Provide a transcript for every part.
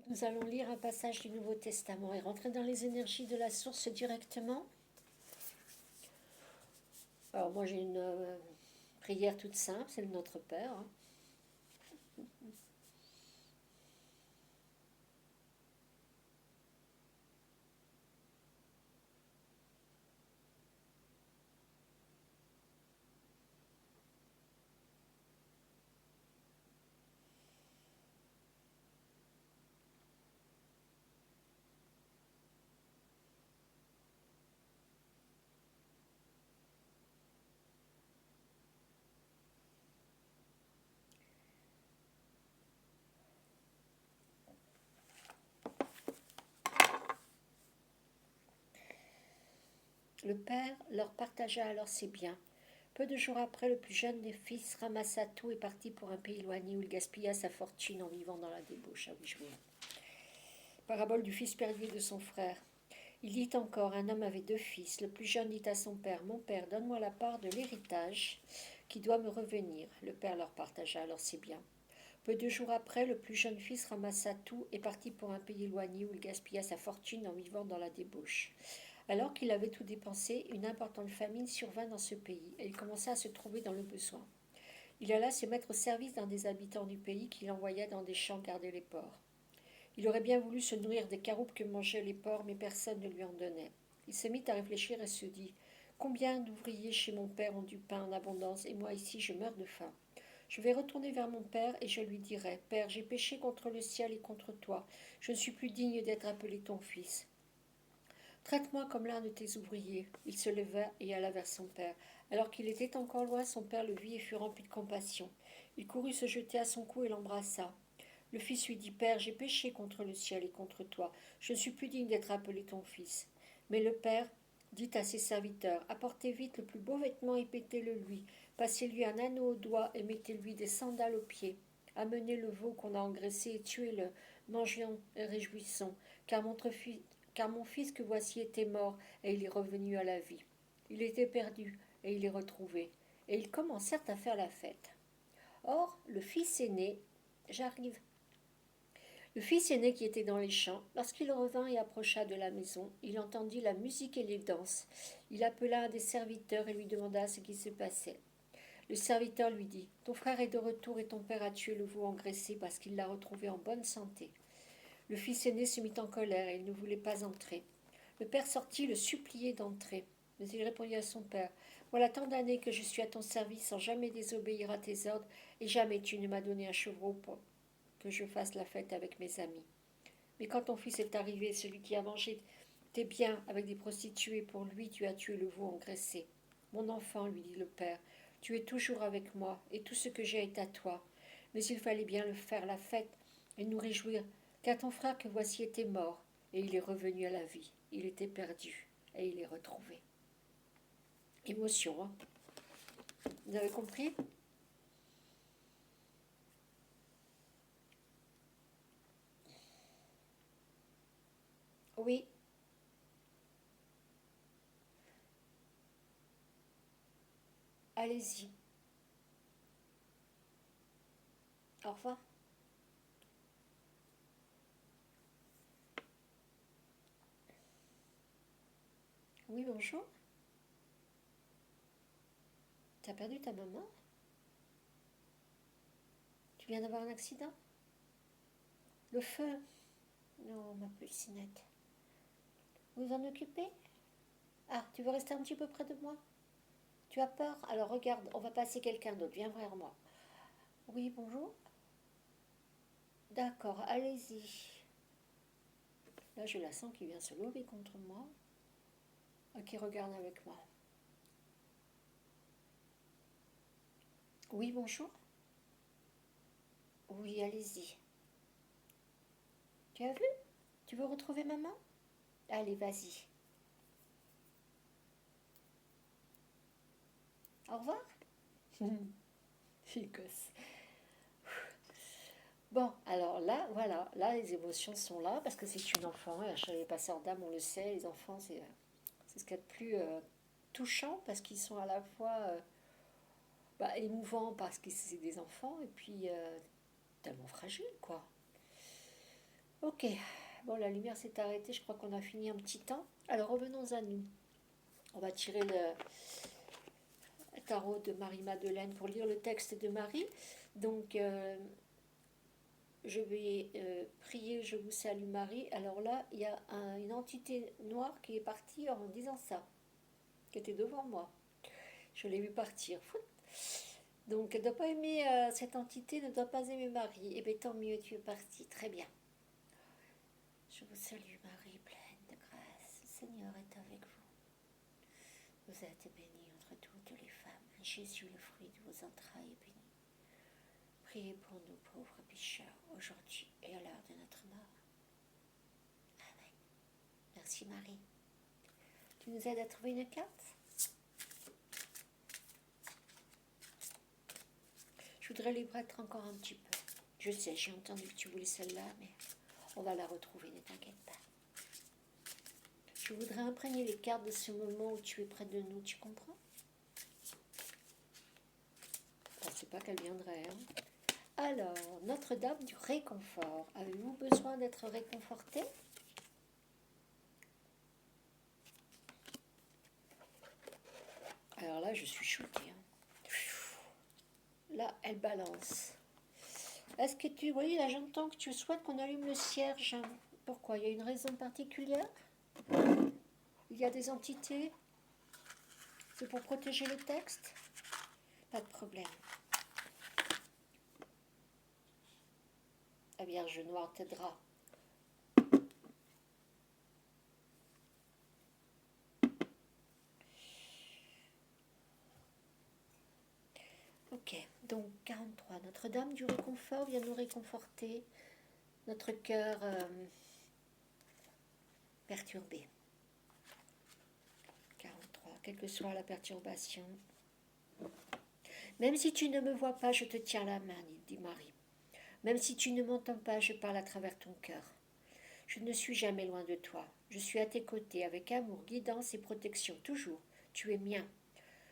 Nous allons lire un passage du Nouveau Testament et rentrer dans les énergies de la source directement. Alors moi j'ai une prière toute simple, c'est le Notre Père. Le Père leur partagea alors ses biens. Peu de jours après, le plus jeune des fils ramassa tout et partit pour un pays éloigné où il gaspilla sa fortune en vivant dans la débauche. Ah oui, je vois. Parabole du fils perdu de son frère. Il dit encore, un homme avait deux fils. Le plus jeune dit à son père, mon père, donne-moi la part de l'héritage qui doit me revenir. Le père leur partagea alors ses biens. Peu de jours après, le plus jeune fils ramassa tout et partit pour un pays éloigné où il gaspilla sa fortune en vivant dans la débauche. Alors qu'il avait tout dépensé, une importante famine survint dans ce pays et il commença à se trouver dans le besoin. Il alla se mettre au service d'un des habitants du pays qu'il envoya dans des champs garder les porcs. Il aurait bien voulu se nourrir des caroupes que mangeaient les porcs, mais personne ne lui en donnait. Il se mit à réfléchir et se dit, combien d'ouvriers chez mon père ont du pain en abondance et moi ici je meurs de faim. Je vais retourner vers mon père et je lui dirai, Père, j'ai péché contre le ciel et contre toi. Je ne suis plus digne d'être appelé ton fils. Traite-moi comme l'un de tes ouvriers. Il se leva et alla vers son père. Alors qu'il était encore loin, son père le vit et fut rempli de compassion. Il courut se jeter à son cou et l'embrassa. Le fils lui dit, Père, j'ai péché contre le ciel et contre toi. Je ne suis plus digne d'être appelé ton fils. Mais le père dit à ses serviteurs, apportez vite le plus beau vêtement et pétez-le lui. Passez-lui un anneau au doigt et mettez-lui des sandales aux pieds. Amenez le veau qu'on a engraissé et tuez-le. Mangeons et réjouissons, car mon fils que voici était mort et il est revenu à la vie. Il était perdu et il est retrouvé. Et ils commencèrent à faire la fête. Or, le fils aîné, j'arrive. Le fils aîné qui était dans les champs, lorsqu'il revint et approcha de la maison, il entendit la musique et les danses. Il appela un des serviteurs et lui demanda ce qui se passait. Le serviteur lui dit, ton frère est de retour et ton père a tué le veau engraissé parce qu'il l'a retrouvé en bonne santé. Le fils aîné se mit en colère et il ne voulait pas entrer. Le père sortit le supplier d'entrer. Mais il répondit à son père, voilà tant d'années que je suis à ton service sans jamais désobéir à tes ordres, et jamais tu ne m'as donné un chevreau pour que je fasse la fête avec mes amis. Mais quand ton fils est arrivé, celui qui a mangé tes biens avec des prostituées, pour lui tu as tué le veau engraissé. Mon enfant, lui dit le père, tu es toujours avec moi, et tout ce que j'ai est à toi. Mais il fallait bien le faire la fête et nous réjouir, car ton frère que voici était mort, et il est revenu à la vie. Il était perdu, et il est retrouvé. Émotion, hein. Vous avez compris? Oui. Allez-y. Au revoir. Oui, bonjour. T'as perdu ta maman? Tu viens d'avoir un accident? Le feu? Non, ma petite. Vous en occupez? Ah, tu veux rester un petit peu près de moi? Tu as peur? Alors regarde, on va passer quelqu'un d'autre. Viens vers moi. Oui, bonjour. D'accord, allez-y. Là, je la sens qui vient se lever contre moi. Qui regarde avec moi. Oui, bonjour. Oui, allez-y. Tu as vu? Tu veux retrouver maman? Allez, vas-y. Au revoir. Fille gosse. Bon, alors là, voilà, là les émotions sont là parce que c'est une enfant, et chez les passeurs d'âme, on le sait, les enfants, c'est ce qu'il y a de plus touchant parce qu'ils sont à la fois émouvants parce que c'est des enfants et puis tellement fragiles, quoi. Ok, bon, la lumière s'est arrêtée, je crois qu'on a fini un petit temps. Alors revenons à nous. On va tirer le tarot de Marie-Madeleine pour lire le texte de Marie. Donc, je vais prier, je vous salue Marie. Alors là, il y a une entité noire qui est partie en disant ça, qui était devant moi. Je l'ai vu partir. Donc, elle ne doit pas aimer cette entité, ne doit pas aimer Marie. Eh bien, tant mieux, tu es partie. Très bien. Je vous salue Marie, pleine de grâce. Le Seigneur est avec vous. Vous êtes bénie entre toutes les femmes. Jésus, le fruit de vos entrailles, est béni. Priez pour nous pauvres pécheurs, aujourd'hui et à l'heure de notre mort. Amen. Merci Marie. Tu nous aides à trouver une carte? Je voudrais les battre encore un petit peu. Je sais, j'ai entendu que tu voulais celle-là, mais on va la retrouver, ne t'inquiète pas. Je voudrais imprégner les cartes de ce moment où tu es près de nous, tu comprends? Je ne pensais pas qu'elle viendrait. Hein. Alors, Notre-Dame du réconfort. Avez-vous besoin d'être réconforté? Alors là, je suis choquée. Hein. Là, elle balance. Est-ce que tu... Oui, là, j'entends que tu souhaites qu'on allume le cierge. Pourquoi? Il y a une raison particulière? Il y a des entités? C'est pour protéger le texte? Pas de problème. La Vierge Noire t'aidera. Ok, donc 43. Notre-Dame du réconfort vient nous réconforter. Notre cœur perturbé. 43. Quelle que soit la perturbation. Même si tu ne me vois pas, je te tiens la main, dit Marie. Même si tu ne m'entends pas, je parle à travers ton cœur. Je ne suis jamais loin de toi. Je suis à tes côtés, avec amour, guidance et protection, toujours. Tu es mien.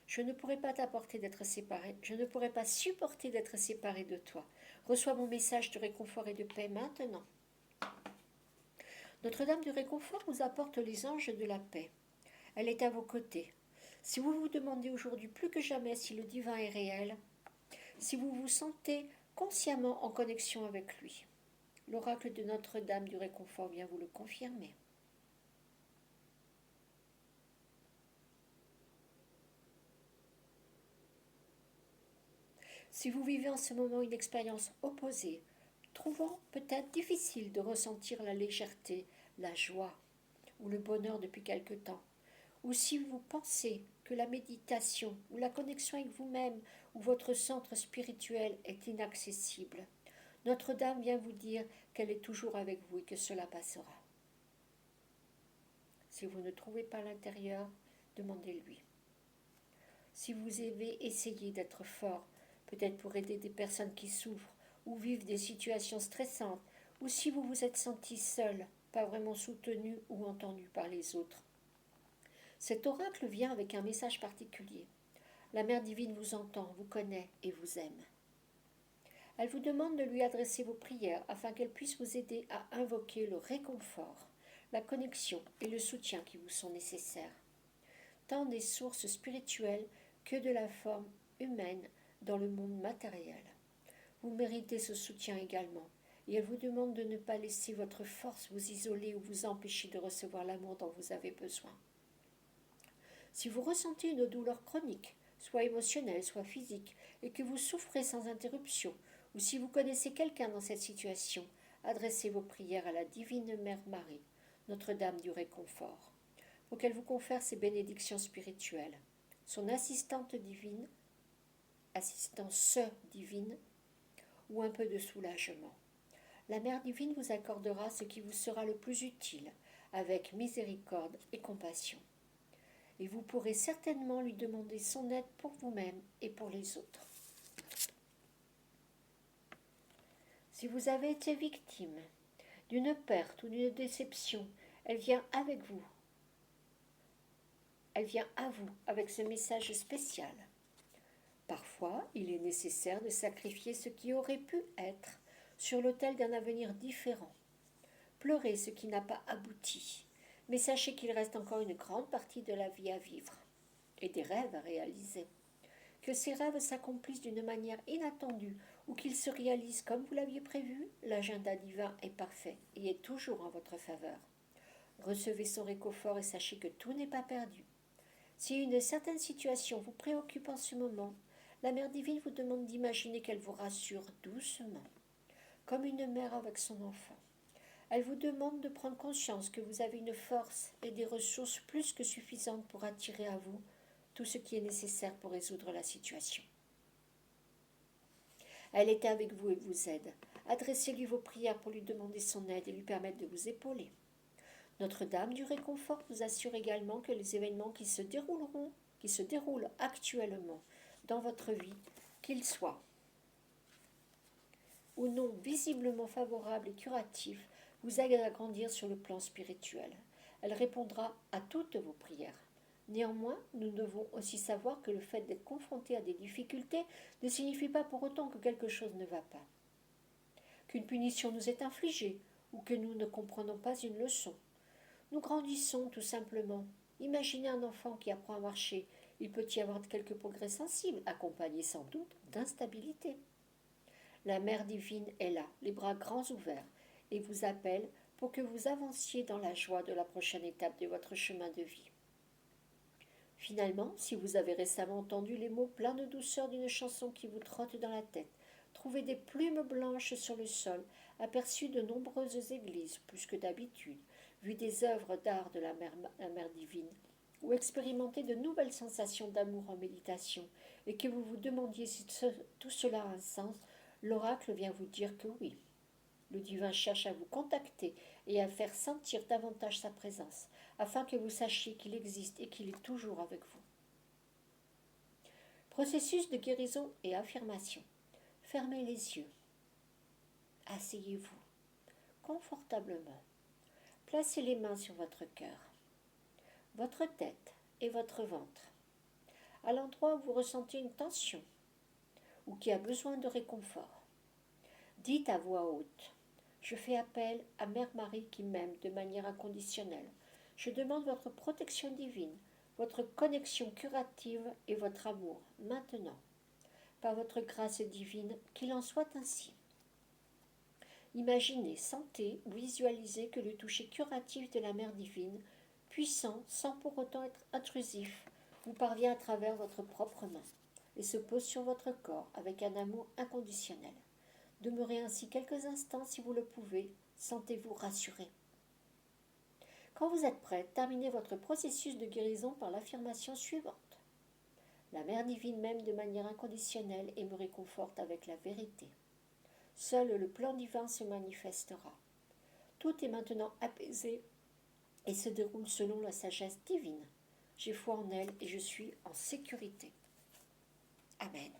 Je ne pourrais pas t'apporter d'être séparé. Je ne pourrais pas supporter d'être séparé de toi. Reçois mon message de réconfort et de paix maintenant. Notre-Dame du réconfort vous apporte les anges de la paix. Elle est à vos côtés. Si vous vous demandez aujourd'hui plus que jamais si le divin est réel, si vous vous sentez consciemment en connexion avec lui, l'oracle de Notre-Dame du réconfort vient vous le confirmer. Si vous vivez en ce moment une expérience opposée, trouvant peut-être difficile de ressentir la légèreté, la joie ou le bonheur depuis quelque temps, ou si vous pensez que la méditation ou la connexion avec vous-même ou votre centre spirituel est inaccessible, Notre-Dame vient vous dire qu'elle est toujours avec vous et que cela passera. Si vous ne trouvez pas l'intérieur, demandez-lui. Si vous avez essayé d'être fort, peut-être pour aider des personnes qui souffrent ou vivent des situations stressantes, ou si vous vous êtes senti seul, pas vraiment soutenu ou entendu par les autres. Cet oracle vient avec un message particulier. La Mère divine vous entend, vous connaît et vous aime. Elle vous demande de lui adresser vos prières afin qu'elle puisse vous aider à invoquer le réconfort, la connexion et le soutien qui vous sont nécessaires, tant des sources spirituelles que de la forme humaine dans le monde matériel. Vous méritez ce soutien également, et elle vous demande de ne pas laisser votre force vous isoler ou vous empêcher de recevoir l'amour dont vous avez besoin. Si vous ressentez une douleur chronique, soit émotionnelle, soit physique, et que vous souffrez sans interruption, ou si vous connaissez quelqu'un dans cette situation, adressez vos prières à la divine Mère Marie, Notre-Dame du réconfort, pour qu'elle vous confère ses bénédictions spirituelles. Son assistante divine, assistance divine, ou un peu de soulagement. La Mère divine vous accordera ce qui vous sera le plus utile, avec miséricorde et compassion. Et vous pourrez certainement lui demander son aide pour vous-même et pour les autres. Si vous avez été victime d'une perte ou d'une déception, elle vient avec vous. Elle vient à vous avec ce message spécial. Parfois, il est nécessaire de sacrifier ce qui aurait pu être sur l'autel d'un avenir différent. Pleurez ce qui n'a pas abouti, mais sachez qu'il reste encore une grande partie de la vie à vivre et des rêves à réaliser. Que ces rêves s'accomplissent d'une manière inattendue ou qu'ils se réalisent comme vous l'aviez prévu, l'agenda divin est parfait et est toujours en votre faveur. Recevez son réconfort et sachez que tout n'est pas perdu. Si une certaine situation vous préoccupe en ce moment, la Mère divine vous demande d'imaginer qu'elle vous rassure doucement, comme une mère avec son enfant. Elle vous demande de prendre conscience que vous avez une force et des ressources plus que suffisantes pour attirer à vous tout ce qui est nécessaire pour résoudre la situation. Elle est avec vous et vous aide. Adressez-lui vos prières pour lui demander son aide et lui permettre de vous épauler. Notre-Dame du réconfort vous assure également que les événements qui se déroulent actuellement dans votre vie, qu'ils soient ou non visiblement favorables et curatifs, vous aident à grandir sur le plan spirituel. Elle répondra à toutes vos prières. Néanmoins, nous devons aussi savoir que le fait d'être confronté à des difficultés ne signifie pas pour autant que quelque chose ne va pas, qu'une punition nous est infligée ou que nous ne comprenons pas une leçon. Nous grandissons tout simplement. Imaginez un enfant qui apprend à marcher. Il peut y avoir quelques progrès sensibles, accompagnés sans doute d'instabilité. La Mère divine est là, les bras grands ouverts, et vous appelle pour que vous avanciez dans la joie de la prochaine étape de votre chemin de vie. Finalement, si vous avez récemment entendu les mots pleins de douceur d'une chanson qui vous trotte dans la tête, trouvé des plumes blanches sur le sol, aperçu de nombreuses églises, plus que d'habitude, vu des œuvres d'art de la mère divine, ou expérimenté de nouvelles sensations d'amour en méditation, et que vous vous demandiez si tout cela a un sens, l'oracle vient vous dire que oui. Le divin cherche à vous contacter et à faire sentir davantage sa présence, afin que vous sachiez qu'il existe et qu'il est toujours avec vous. Processus de guérison et affirmation. Fermez les yeux. Asseyez-vous confortablement. Placez les mains sur votre cœur, votre tête et votre ventre, à l'endroit où vous ressentez une tension ou qui a besoin de réconfort. Dites à voix haute: je fais appel à Mère Marie qui m'aime de manière inconditionnelle. Je demande votre protection divine, votre connexion curative et votre amour, maintenant. Par votre grâce divine, qu'il en soit ainsi. Imaginez, sentez ou visualisez que le toucher curatif de la Mère divine, puissant sans pour autant être intrusif, vous parvient à travers votre propre main et se pose sur votre corps avec un amour inconditionnel. Demeurez ainsi quelques instants si vous le pouvez, sentez-vous rassuré. Quand vous êtes prêt, terminez votre processus de guérison par l'affirmation suivante. La Mère divine m'aime de manière inconditionnelle et me réconforte avec la vérité. Seul le plan divin se manifestera. Tout est maintenant apaisé et se déroule selon la sagesse divine. J'ai foi en elle et je suis en sécurité. Amen.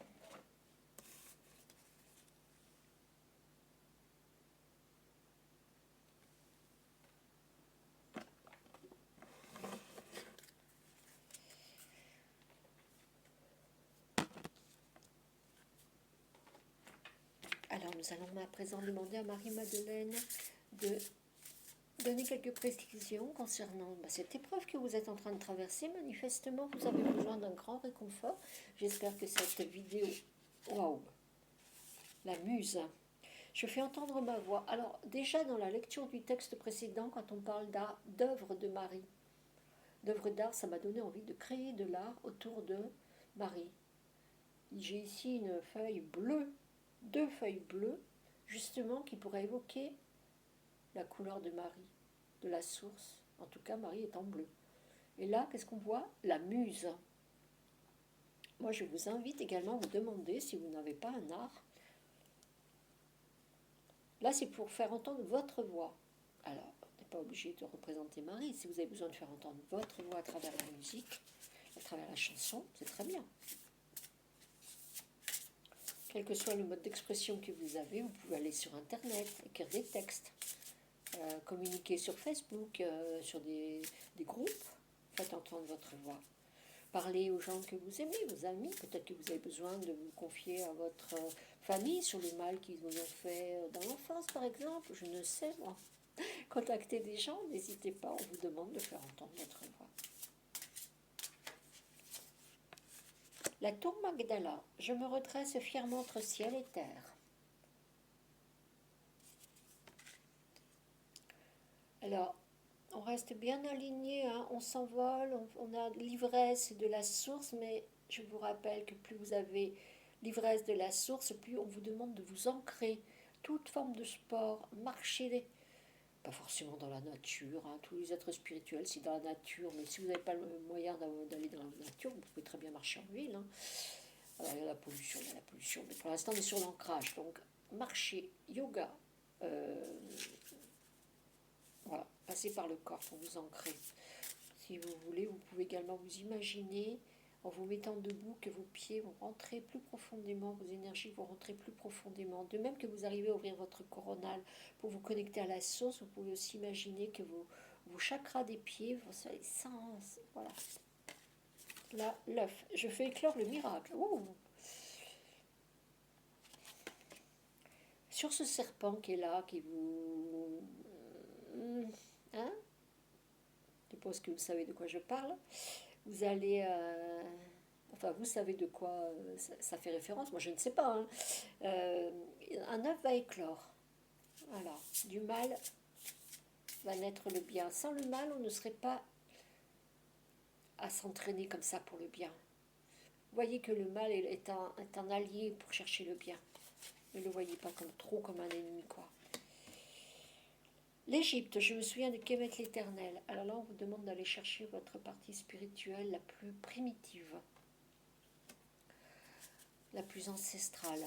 Alors nous allons à présent demander à Marie-Madeleine de donner quelques précisions concernant cette épreuve que vous êtes en train de traverser. Manifestement, vous avez besoin d'un grand réconfort. J'espère que cette vidéo... Waouh! La muse. Je fais entendre ma voix. Alors déjà dans la lecture du texte précédent, quand on parle d'œuvre de Marie, d'œuvre d'art, ça m'a donné envie de créer de l'art autour de Marie. J'ai ici une feuille bleue, 2 feuilles bleues, justement, qui pourraient évoquer la couleur de Marie, de la source. En tout cas, Marie est en bleu. Et là, qu'est-ce qu'on voit? La muse. Moi, je vous invite également à vous demander si vous n'avez pas un art. Là, c'est pour faire entendre votre voix. Alors, on n'est pas obligé de représenter Marie. Si vous avez besoin de faire entendre votre voix à travers la musique, à travers la chanson, c'est très bien. Quel que soit le mode d'expression que vous avez, vous pouvez aller sur Internet, écrire des textes, communiquer sur Facebook, sur des groupes, faites entendre votre voix. Parlez aux gens que vous aimez, vos amis, peut-être que vous avez besoin de vous confier à votre famille sur le mal qu'ils vous ont fait dans l'enfance, par exemple, je ne sais moi. contacter des gens, n'hésitez pas, on vous demande de faire entendre notre voix. La tour Magdala, je me redresse fièrement entre ciel et terre. Alors, on reste bien aligné, hein, on s'envole, on a l'ivresse de la source, mais je vous rappelle que plus vous avez l'ivresse de la source, plus on vous demande de vous ancrer. Toute forme de sport, marcher, pas forcément dans la nature, hein, tous les êtres spirituels c'est dans la nature, mais si vous n'avez pas le moyen d'aller dans la nature, vous pouvez très bien marcher en ville. Hein. Alors, il y a la pollution, mais pour l'instant on est sur l'ancrage, donc marcher, yoga, voilà, passez par le corps pour vous ancrer. Si vous voulez, vous pouvez également vous imaginer, en vous mettant debout, que vos pieds vont rentrer plus profondément, vos énergies vont rentrer plus profondément. De même que vous arrivez à ouvrir votre coronal pour vous connecter à la source, vous pouvez aussi imaginer que vos chakras des pieds, vos sens, voilà. Là, l'œuf, je fais éclore le miracle. Ouh. Sur ce serpent qui est là, qui vous... Hein? Je suppose que vous savez de quoi je parle. Vous allez... enfin, vous savez de quoi ça fait référence. Moi, je ne sais pas. Hein. Un œuf va éclore. Voilà. Du mal va naître le bien. Sans le mal, on ne serait pas à s'entraîner comme ça pour le bien. Vous voyez que le mal est un allié pour chercher le bien. Ne le voyez pas comme un ennemi, quoi. L'Égypte, je me souviens de Kemet l'Éternel. Alors là, on vous demande d'aller chercher votre partie spirituelle la plus primitive, la plus ancestrale.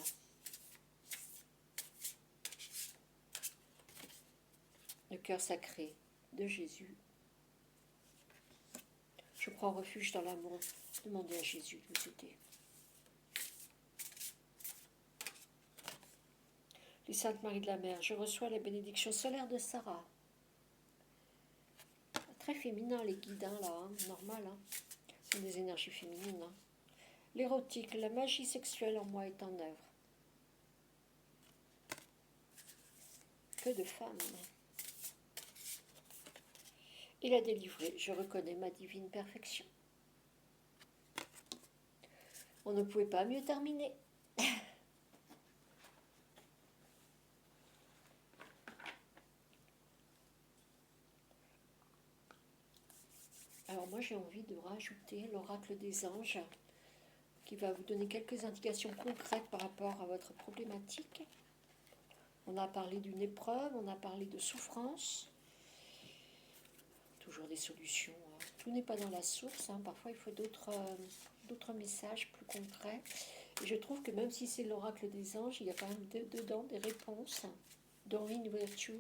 Le cœur sacré de Jésus. Je prends refuge dans l'amour. Demandez à Jésus de vous aider. Les Saintes Marie de la Mer, je reçois la bénédiction solaire de Sarah. Très féminin les guides, hein, là, hein, normal. Hein. Ce sont des énergies féminines. Hein. L'érotique, la magie sexuelle en moi est en œuvre. Que de femmes. Il a délivré, je reconnais ma divine perfection. On ne pouvait pas mieux terminer. Alors moi j'ai envie de rajouter l'oracle des anges qui va vous donner quelques indications concrètes par rapport à votre problématique. On a parlé d'une épreuve, on a parlé de souffrance, toujours des solutions. Hein. Tout n'est pas dans la source, hein. Parfois il faut d'autres messages plus concrets. Et je trouve que même si c'est l'oracle des anges, il y a quand même dedans des réponses, Doreen Virtue,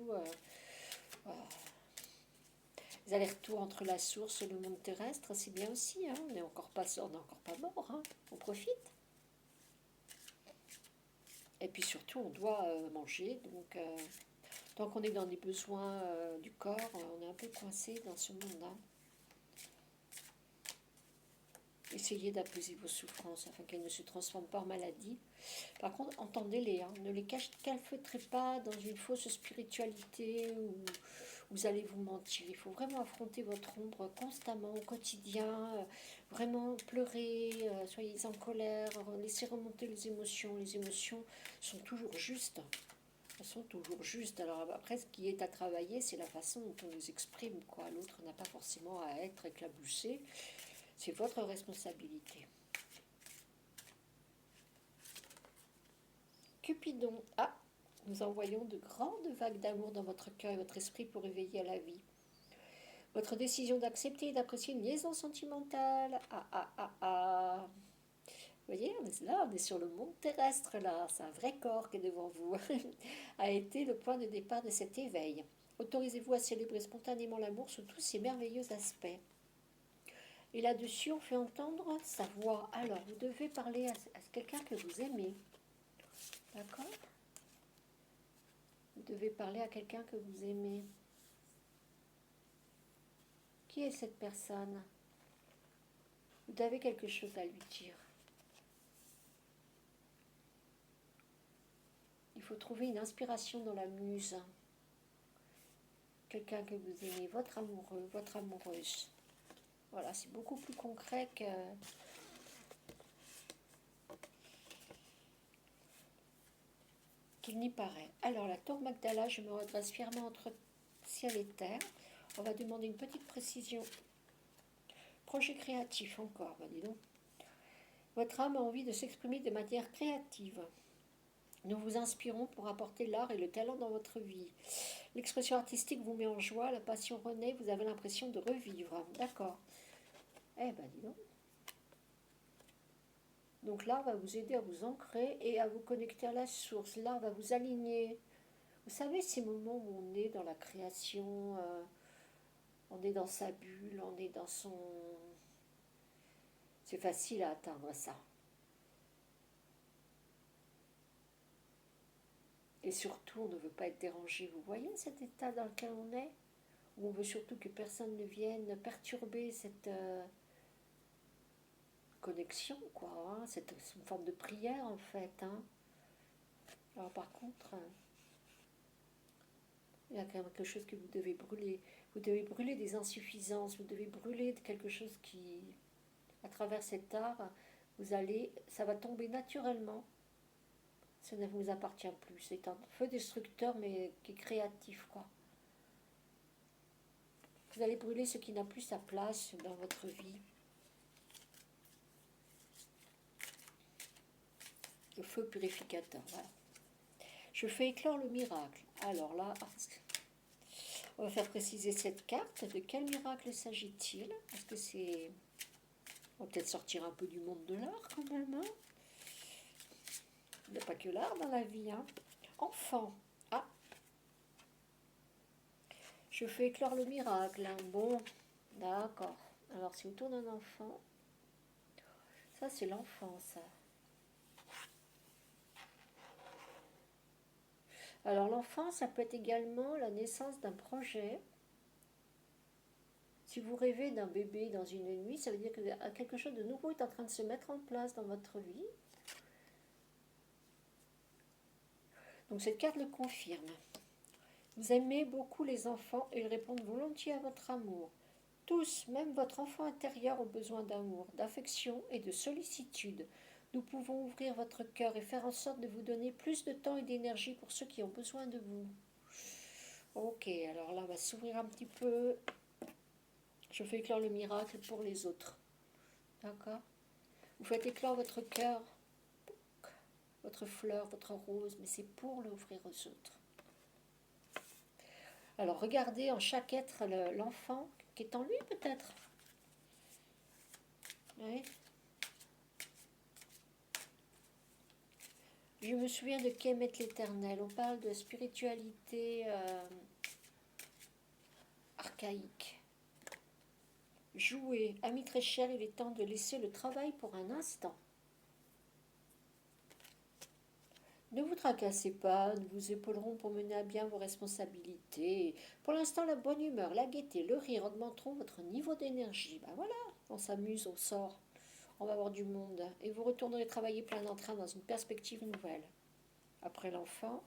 les allers-retours entre la source et le monde terrestre, c'est bien aussi. Hein. On n'est encore pas mort, hein. On profite. Et puis surtout, on doit manger. Donc, tant qu'on est dans les besoins du corps, on est un peu coincé dans ce monde-là. Essayez d'apaiser vos souffrances afin qu'elles ne se transforment pas en maladie. Par contre, entendez-les. Hein. Ne les calfeutrez pas dans une fausse spiritualité où vous allez vous mentir. Il faut vraiment affronter votre ombre constamment, au quotidien. Vraiment pleurer, soyez en colère, laissez remonter les émotions. Les émotions sont toujours justes. Elles sont toujours justes. Alors après, ce qui est à travailler, c'est la façon dont on les exprime. Quoi. L'autre n'a pas forcément à être éclaboussé. C'est votre responsabilité. Cupidon. Ah, nous envoyons de grandes vagues d'amour dans votre cœur et votre esprit pour éveiller à la vie. Votre décision d'accepter et d'apprécier une liaison sentimentale. Vous voyez, on est sur le monde terrestre, là. C'est un vrai corps qui est devant vous. A été le point de départ de cet éveil. Autorisez-vous à célébrer spontanément l'amour sous tous ses merveilleux aspects. Et là-dessus, on fait entendre sa voix. Alors, vous devez parler à quelqu'un que vous aimez. D'accord ? Vous devez parler à quelqu'un que vous aimez. Qui est cette personne ? Vous avez quelque chose à lui dire. Il faut trouver une inspiration dans la muse. quelqu'un que vous aimez, votre amoureux, votre amoureuse. Voilà, c'est beaucoup plus concret qu'il n'y paraît. Alors, la tour Magdala, je me redresse fièrement entre ciel et terre. On va demander une petite précision. Projet créatif encore, bah dis donc. Votre âme a envie de s'exprimer de manière créative. Nous vous inspirons pour apporter l'art et le talent dans votre vie. L'expression artistique vous met en joie, la passion renaît, vous avez l'impression de revivre. D'accord. Eh ben dis donc. Donc l'art va vous aider à vous ancrer et à vous connecter à la source. L'art va vous aligner. Vous savez, ces moments où on est dans la création, on est dans sa bulle, on est dans son... C'est facile à atteindre ça. Et surtout, on ne veut pas être dérangé. Vous voyez cet état dans lequel on est? Où on veut surtout que personne ne vienne perturber cette connexion, quoi. Hein. C'est une forme de prière, en fait. Hein. Alors par contre, il y a quand même quelque chose que vous devez brûler. Vous devez brûler des insuffisances. Vous devez brûler quelque chose qui, à travers cet art, ça va tomber naturellement. Ça ne vous appartient plus. C'est un feu destructeur, mais qui est créatif, quoi. Vous allez brûler ce qui n'a plus sa place dans votre vie. Le feu purificateur, voilà. Je fais éclore le miracle. Alors là, on va faire préciser cette carte. De quel miracle s'agit-il? Est-ce que c'est... On va peut-être sortir un peu du monde de l'art quand même. Hein. Il n'y a pas que l'art dans la vie. Hein. Enfant. Ah. Je fais éclore le miracle. Hein. Bon, d'accord. Alors c'est autour d'un enfant. Ça c'est l'enfant, ça. Alors l'enfant, ça peut être également la naissance d'un projet. Si vous rêvez d'un bébé dans une nuit, ça veut dire que quelque chose de nouveau est en train de se mettre en place dans votre vie. Donc cette carte le confirme. Vous aimez beaucoup les enfants et ils répondent volontiers à votre amour. Tous, même votre enfant intérieur, ont besoin d'amour, d'affection et de sollicitude. Nous pouvons ouvrir votre cœur et faire en sorte de vous donner plus de temps et d'énergie pour ceux qui ont besoin de vous. Ok, alors là, on va s'ouvrir un petit peu. Je fais éclore le miracle pour les autres. D'accord? Vous faites éclore votre cœur, votre fleur, votre rose, mais c'est pour l'ouvrir aux autres. Alors regardez en chaque être l'enfant qui est en lui peut-être. Oui. Je me souviens de qu'Émet l'Éternel. On parle de spiritualité archaïque. Jouez, amis très chers, il est temps de laisser le travail pour un instant. Ne vous tracassez pas, nous vous épaulerons pour mener à bien vos responsabilités. Pour l'instant, la bonne humeur, la gaieté, le rire augmenteront votre niveau d'énergie. Ben voilà, on s'amuse, on sort, on va voir du monde. Et vous retournerez travailler plein d'entrain dans une perspective nouvelle. Après l'enfant,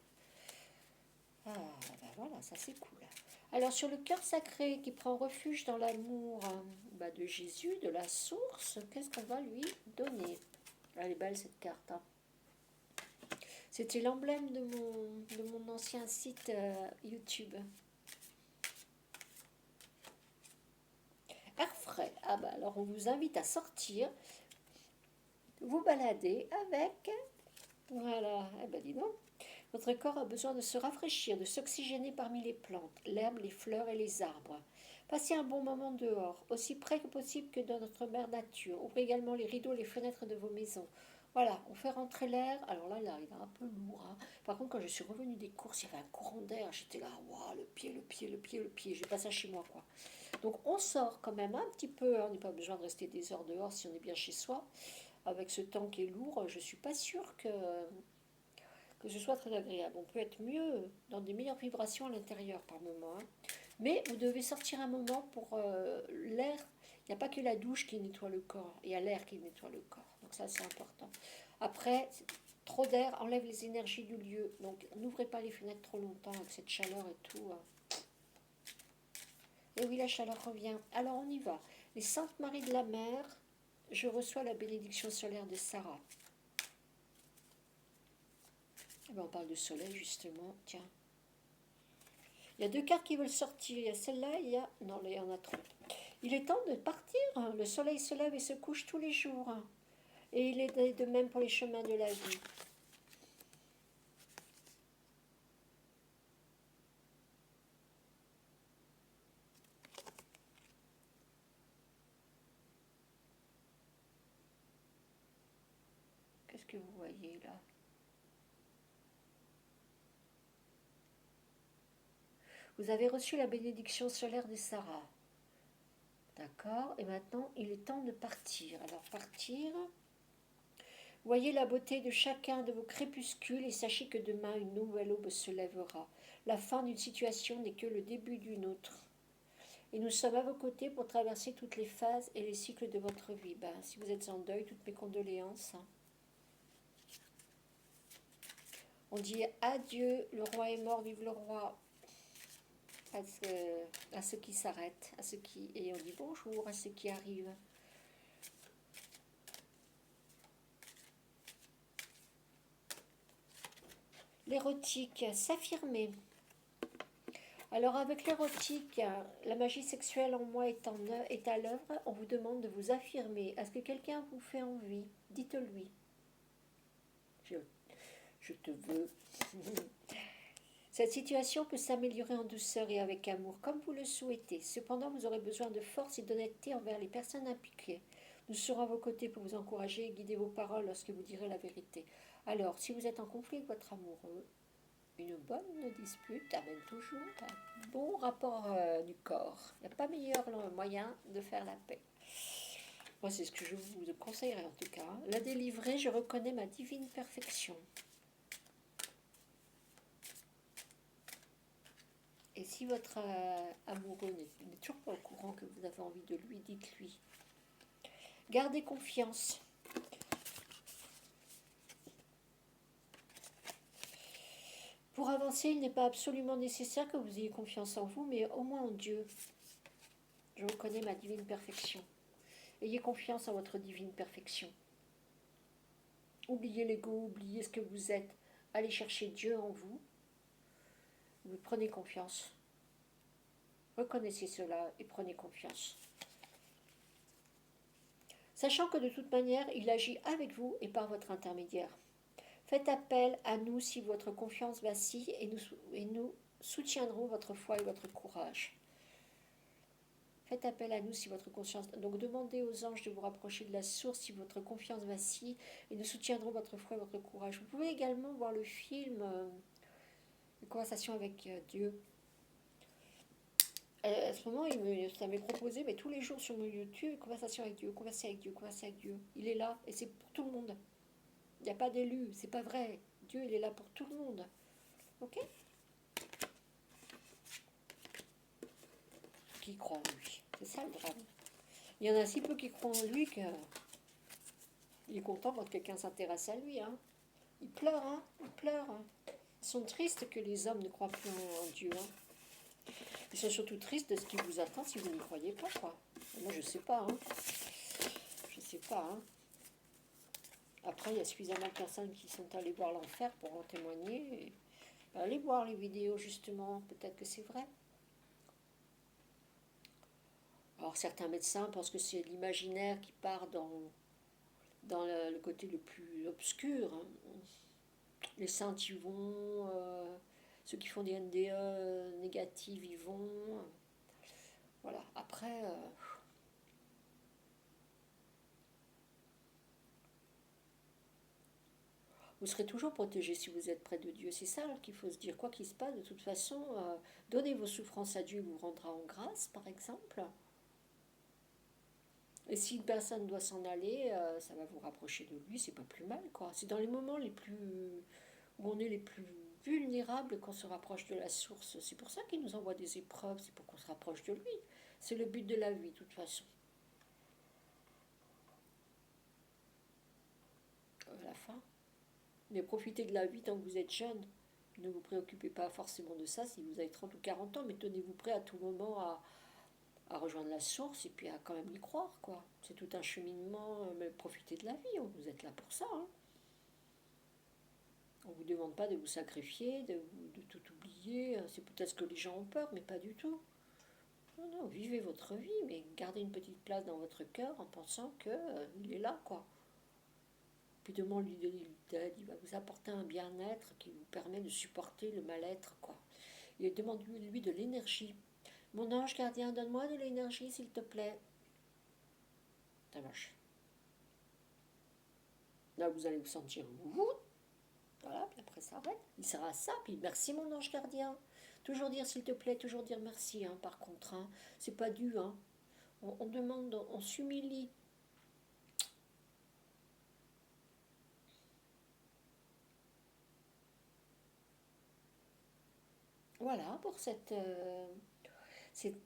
ah ben voilà, ça c'est cool. Alors sur le cœur sacré qui prend refuge dans l'amour de Jésus, de la source, qu'est-ce qu'on va lui donner? Elle est belle cette carte. Hein. C'était l'emblème de mon ancien site YouTube. Air frais. Ah bah alors on vous invite à sortir, vous balader avec. Voilà, eh ben dis donc. Votre corps a besoin de se rafraîchir, de s'oxygéner parmi les plantes, l'herbe, les fleurs et les arbres. Passez un bon moment dehors, aussi près que possible que dans notre mère nature. Ouvrez également les rideaux, les fenêtres de vos maisons. Voilà, on fait rentrer l'air. Alors là, il est un peu lourd. Hein. Par contre, quand je suis revenue des courses, il y avait un courant d'air. J'étais là, waouh, le pied, le pied, le pied, le pied. J'ai pas ça chez moi, quoi. Donc on sort quand même un petit peu. Hein. On n'a pas besoin de rester des heures dehors si on est bien chez soi. Avec ce temps qui est lourd, je suis pas sûre que ce soit très agréable. On peut être mieux dans des meilleures vibrations à l'intérieur par moment. Hein. Mais vous devez sortir un moment pour l'air. Il n'y a pas que la douche qui nettoie le corps, il y a l'air qui nettoie le corps. Donc ça, c'est important. Après, trop d'air enlève les énergies du lieu. Donc n'ouvrez pas les fenêtres trop longtemps avec cette chaleur et tout. Et oui, la chaleur revient. Alors on y va. Les Saintes Maries de la Mer, je reçois la bénédiction solaire de Sarah. Eh ben, on parle de soleil justement, tiens. Il y a deux cartes qui veulent sortir. Il y a celle-là, il y a... Non, là, il y en a trop. Il est temps de partir. Le soleil se lève et se couche tous les jours. Et il est de même pour les chemins de la vie. Qu'est-ce que vous voyez là? Vous avez reçu la bénédiction solaire de Sarah. D'accord. Et maintenant, il est temps de partir. Alors, partir. Voyez la beauté de chacun de vos crépuscules et sachez que demain, une nouvelle aube se lèvera. La fin d'une situation n'est que le début d'une autre. Et nous sommes à vos côtés pour traverser toutes les phases et les cycles de votre vie. Ben, si vous êtes en deuil, toutes mes condoléances. On dit adieu, le roi est mort, vive le roi. À ceux qui s'arrêtent, à ceux qui... Et on dit bonjour à ceux qui arrivent. L'érotique, s'affirmer. Alors avec l'érotique, la magie sexuelle en moi est à l'œuvre, on vous demande de vous affirmer. Est-ce que quelqu'un vous fait envie? Dites-lui. Je te veux. Cette situation peut s'améliorer en douceur et avec amour, comme vous le souhaitez. Cependant, vous aurez besoin de force et d'honnêteté envers les personnes impliquées. Nous serons à vos côtés pour vous encourager et guider vos paroles lorsque vous direz la vérité. Alors, si vous êtes en conflit avec votre amoureux, une bonne dispute amène toujours un bon rapport du corps. Il n'y a pas meilleur moyen de faire la paix. Moi, c'est ce que je vous conseillerais en tout cas. La délivrer, je reconnais ma divine perfection. Et si votre amoureux n'est toujours pas au courant que vous avez envie de lui, dites-lui. Gardez confiance. Pour avancer, il n'est pas absolument nécessaire que vous ayez confiance en vous, mais au moins en Dieu. Je reconnais ma divine perfection. Ayez confiance en votre divine perfection. Oubliez l'ego, oubliez ce que vous êtes. Allez chercher Dieu en vous. Vous prenez confiance. Reconnaissez cela et prenez confiance. Sachant que de toute manière, il agit avec vous et par votre intermédiaire. Faites appel à nous si votre confiance vacille et nous soutiendrons votre foi et votre courage. Faites appel à nous si votre conscience... Donc demandez aux anges de vous rapprocher de la source si votre confiance vacille et nous soutiendrons votre foi et votre courage. Vous pouvez également voir le film Une conversation avec Dieu. À ce moment, ça m'est proposé, mais tous les jours sur mon YouTube, conversation avec Dieu, converser avec Dieu, converser avec Dieu. Il est là et c'est pour tout le monde. Il n'y a pas d'élu, c'est pas vrai. Dieu, il est là pour tout le monde. Ok? Qui croit en lui. C'est ça le drame. Il y en a si peu qui croient en lui qu'il est content quand quelqu'un s'intéresse à lui. Hein. Il pleure, hein? Il pleure. Hein. Ils sont tristes que les hommes ne croient plus en Dieu. Hein. Ils sont surtout tristes de ce qui vous attend si vous n'y croyez pas, quoi. Moi, je sais pas. Hein. Je sais pas. Hein. Après, il y a suffisamment de personnes qui sont allées voir l'enfer pour en témoigner. Et allez voir les vidéos, justement. Peut-être que c'est vrai. Alors, certains médecins pensent que c'est l'imaginaire qui part dans le côté le plus obscur. Hein. Les saints y vont, ceux qui font des NDE négatives y vont. Voilà, après... vous serez toujours protégé si vous êtes près de Dieu. C'est ça qu'il faut se dire. Quoi qu'il se passe, de toute façon, donnez vos souffrances à Dieu, il vous rendra en grâce, par exemple. Et si une personne doit s'en aller, ça va vous rapprocher de lui, c'est pas plus mal, quoi. C'est dans les moments où on est les plus vulnérables qu'on se rapproche de la source. C'est pour ça qu'il nous envoie des épreuves, c'est pour qu'on se rapproche de lui. C'est le but de la vie, de toute façon. La fin. Mais profitez de la vie tant que vous êtes jeune. Ne vous préoccupez pas forcément de ça si vous avez 30 ou 40 ans, mais tenez-vous prêt à tout moment à rejoindre la source et puis à quand même y croire, quoi. C'est tout un cheminement, mais profitez de la vie, vous êtes là pour ça, hein. On ne vous demande pas de vous sacrifier, de tout oublier, c'est peut-être ce que les gens ont peur, mais pas du tout. Non, non, vivez votre vie, mais gardez une petite place dans votre cœur en pensant qu'il est là, quoi. Puis demande-lui de l'aide, il va vous apporter un bien-être qui vous permet de supporter le mal-être, quoi. Et demande-lui de l'énergie. Mon ange gardien, donne-moi de l'énergie, s'il te plaît. Ça marche. Là, vous allez vous sentir voilà, puis après ça arrête. Il sert à ça, puis merci mon ange gardien. Toujours dire s'il te plaît, toujours dire merci, hein, par contre. Hein. C'est pas dû, hein. On demande, on s'humilie. Voilà pour cette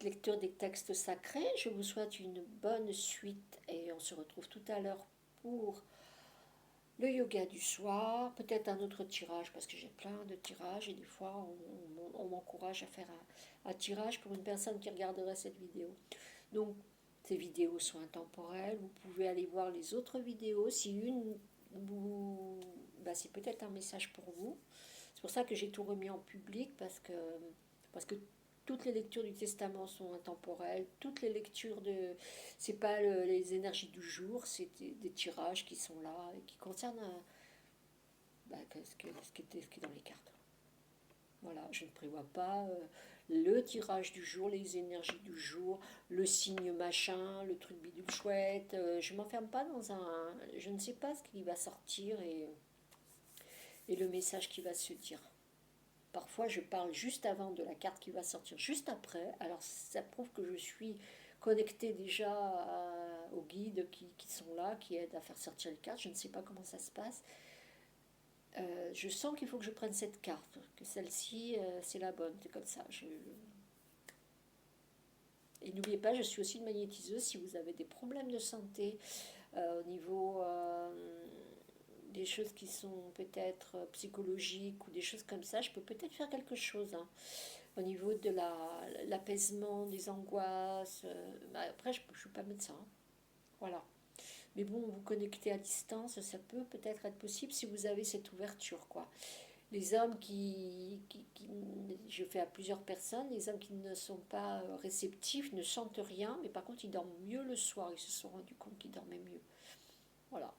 lecture des textes sacrés. Je vous souhaite une bonne suite et on se retrouve tout à l'heure pour le yoga du soir, peut-être un autre tirage parce que j'ai plein de tirages et des fois on m'encourage à faire un tirage pour une personne qui regarderait cette vidéo. Donc ces vidéos sont intemporelles, vous pouvez aller voir les autres vidéos. Si une vous, c'est peut-être un message pour vous. C'est pour ça que j'ai tout remis en public parce que toutes les lectures du testament sont intemporelles, toutes les lectures de... C'est pas les énergies du jour, c'est des tirages qui sont là et qui concernent ce qui est dans les cartes. Voilà, je ne prévois pas le tirage du jour, les énergies du jour, le signe machin, le truc bidule chouette. Je ne m'enferme pas dans un... Je ne sais pas ce qui va sortir et le message qui va se dire. Parfois, je parle juste avant de la carte qui va sortir juste après. Alors, ça prouve que je suis connectée déjà aux guides qui sont là, qui aident à faire sortir les cartes. Je ne sais pas comment ça se passe. Je sens qu'il faut que je prenne cette carte, que celle-ci, c'est la bonne. C'est comme ça. Et n'oubliez pas, je suis aussi une magnétiseuse. Si vous avez des problèmes de santé au niveau des choses qui sont peut-être psychologiques ou des choses comme ça, je peux peut-être faire quelque chose, hein, au niveau de l'apaisement des angoisses. Après, je ne suis pas médecin. Hein. Voilà. Mais bon, vous connecter à distance, ça peut peut-être être possible si vous avez cette ouverture, quoi. Les hommes je fais à plusieurs personnes, les hommes qui ne sont pas réceptifs ne sentent rien, mais par contre ils dorment mieux le soir, ils se sont rendus compte qu'ils dormaient mieux. Voilà.